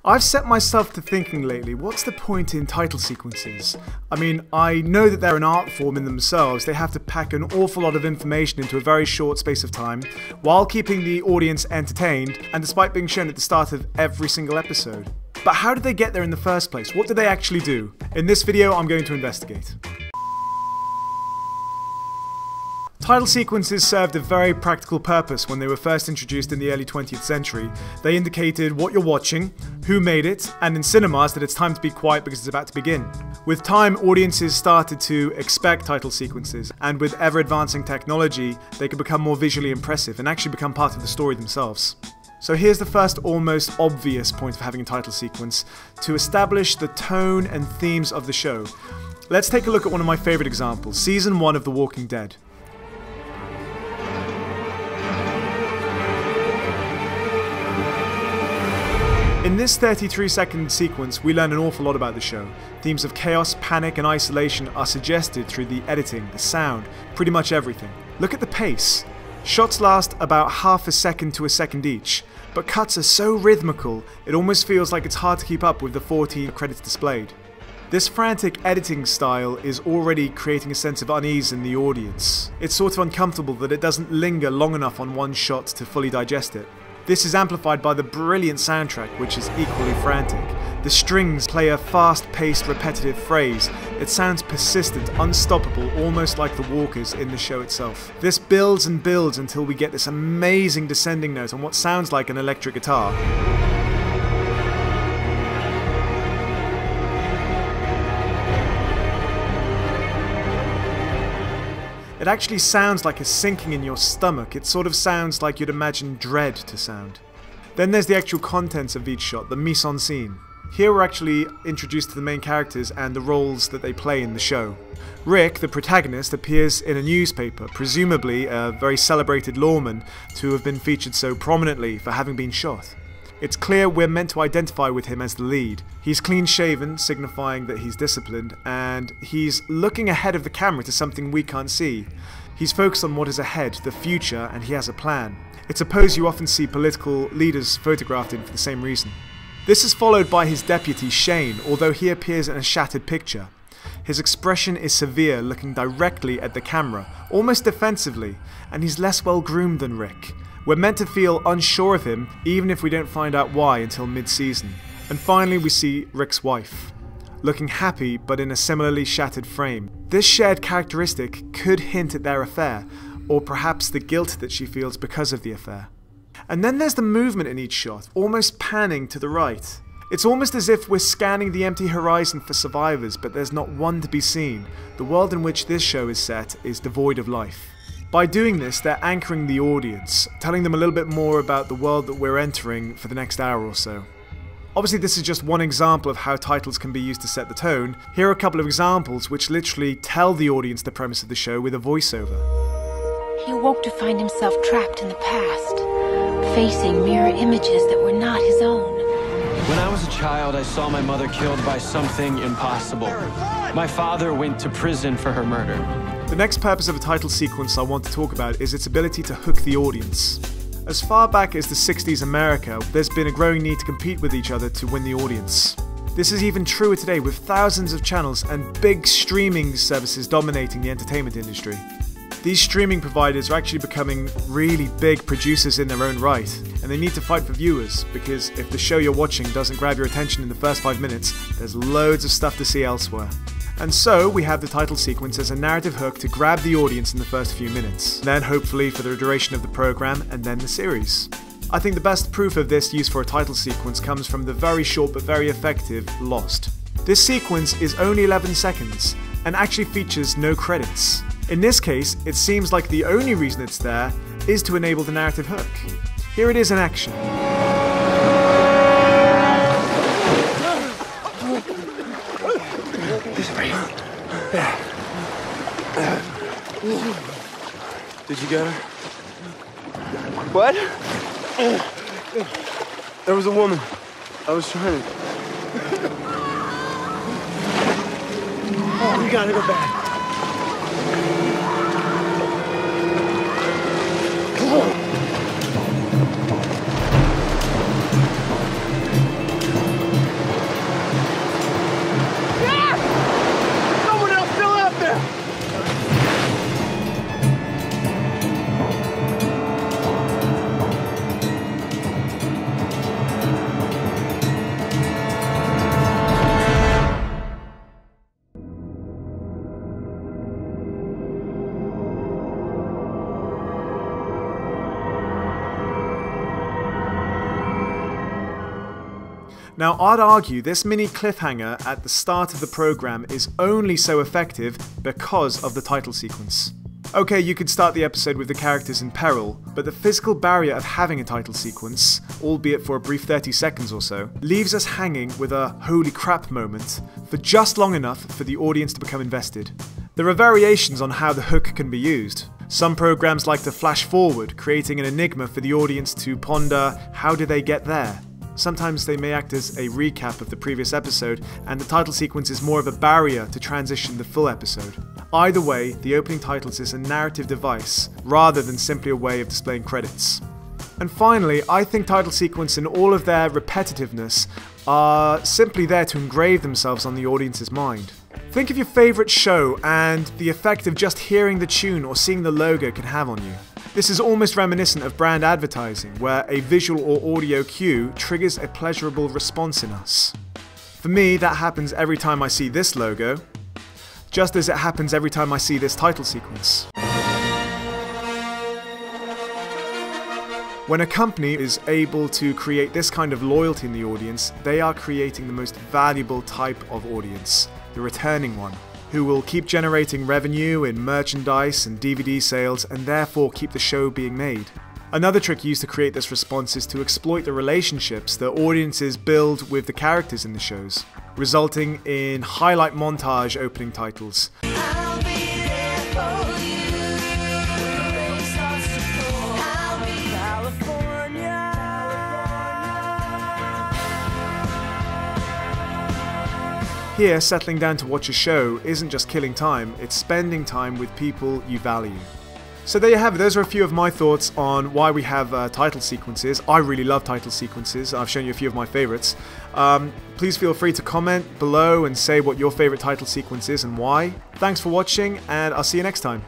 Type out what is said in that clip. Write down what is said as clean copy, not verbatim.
I've set myself to thinking lately, what's the point in title sequences? I mean, I know that they're an art form in themselves. They have to pack an awful lot of information into a very short space of time, while keeping the audience entertained, and despite being shown at the start of every single episode. But how did they get there in the first place? What did they actually do? In this video, I'm going to investigate. Title sequences served a very practical purpose when they were first introduced in the early 20th century. They indicated what you're watching, who made it, and in cinemas that it's time to be quiet because it's about to begin. With time, audiences started to expect title sequences, and with ever-advancing technology, they could become more visually impressive and actually become part of the story themselves. So here's the first almost obvious point of having a title sequence: to establish the tone and themes of the show. Let's take a look at one of my favorite examples, Season 1 of The Walking Dead. In this 33-second sequence, we learn an awful lot about the show. Themes of chaos, panic, and isolation are suggested through the editing, the sound, pretty much everything. Look at the pace. Shots last about half a second to a second each, but cuts are so rhythmical, it almost feels like it's hard to keep up with the 14 credits displayed. This frantic editing style is already creating a sense of unease in the audience. It's sort of uncomfortable that it doesn't linger long enough on one shot to fully digest it. This is amplified by the brilliant soundtrack, which is equally frantic. The strings play a fast-paced, repetitive phrase. It sounds persistent, unstoppable, almost like the walkers in the show itself. This builds and builds until we get this amazing descending note on what sounds like an electric guitar. It actually sounds like a sinking in your stomach. It sort of sounds like you'd imagine dread to sound. Then there's the actual contents of each shot, the mise en scene. Here we're actually introduced to the main characters and the roles that they play in the show. Rick, the protagonist, appears in a newspaper, presumably a very celebrated lawman to have been featured so prominently for having been shot. It's clear we're meant to identify with him as the lead. He's clean-shaven, signifying that he's disciplined, and he's looking ahead of the camera to something we can't see. He's focused on what is ahead, the future, and he has a plan. It's a pose you often see political leaders photographed in for the same reason. This is followed by his deputy, Shane, although he appears in a shattered picture. His expression is severe, looking directly at the camera, almost defensively, and he's less well-groomed than Rick. We're meant to feel unsure of him, even if we don't find out why until mid-season. And finally we see Rick's wife, looking happy but in a similarly shattered frame. This shared characteristic could hint at their affair, or perhaps the guilt that she feels because of the affair. And then there's the movement in each shot, almost panning to the right. It's almost as if we're scanning the empty horizon for survivors, but there's not one to be seen. The world in which this show is set is devoid of life. By doing this, they're anchoring the audience, telling them a little bit more about the world that we're entering for the next hour or so. Obviously, this is just one example of how titles can be used to set the tone. Here are a couple of examples which literally tell the audience the premise of the show with a voiceover. He awoke to find himself trapped in the past, facing mirror images that were not his own. When I was a child, I saw my mother killed by something impossible. My father went to prison for her murder. The next purpose of a title sequence I want to talk about is its ability to hook the audience. As far back as the 60s America, there's been a growing need to compete with each other to win the audience. This is even truer today with thousands of channels and big streaming services dominating the entertainment industry. These streaming providers are actually becoming really big producers in their own right, and they need to fight for viewers, because if the show you're watching doesn't grab your attention in the first 5 minutes, there's loads of stuff to see elsewhere. And so, we have the title sequence as a narrative hook to grab the audience in the first few minutes, then hopefully for the duration of the program, and then the series. I think the best proof of this use for a title sequence comes from the very short but very effective Lost. This sequence is only 11 seconds, and actually features no credits. In this case, it seems like the only reason it's there is to enable the narrative hook. Here it is in action. Did you get her? What? There was a woman. I was trying to... Oh, we gotta go back. Now, I'd argue this mini cliffhanger at the start of the program is only so effective because of the title sequence. Okay, you could start the episode with the characters in peril, but the physical barrier of having a title sequence, albeit for a brief 30 seconds or so, leaves us hanging with a holy crap moment for just long enough for the audience to become invested. There are variations on how the hook can be used. Some programs like to flash forward, creating an enigma for the audience to ponder how did they get there. Sometimes they may act as a recap of the previous episode, and the title sequence is more of a barrier to transition the full episode. Either way, the opening titles is a narrative device, rather than simply a way of displaying credits. And finally, I think title sequence in all of their repetitiveness are simply there to engrave themselves on the audience's mind. Think of your favourite show and the effect of just hearing the tune or seeing the logo can have on you. This is almost reminiscent of brand advertising, where a visual or audio cue triggers a pleasurable response in us. For me, that happens every time I see this logo, just as it happens every time I see this title sequence. When a company is able to create this kind of loyalty in the audience, they are creating the most valuable type of audience, the returning one, who will keep generating revenue in merchandise and DVD sales and therefore keep the show being made. Another trick used to create this response is to exploit the relationships that audiences build with the characters in the shows, resulting in highlight montage opening titles. Here, settling down to watch a show isn't just killing time, it's spending time with people you value. So there you have it, those are a few of my thoughts on why we have title sequences. I really love title sequences, I've shown you a few of my favourites. Please feel free to comment below and say what your favourite title sequence is and why. Thanks for watching, and I'll see you next time.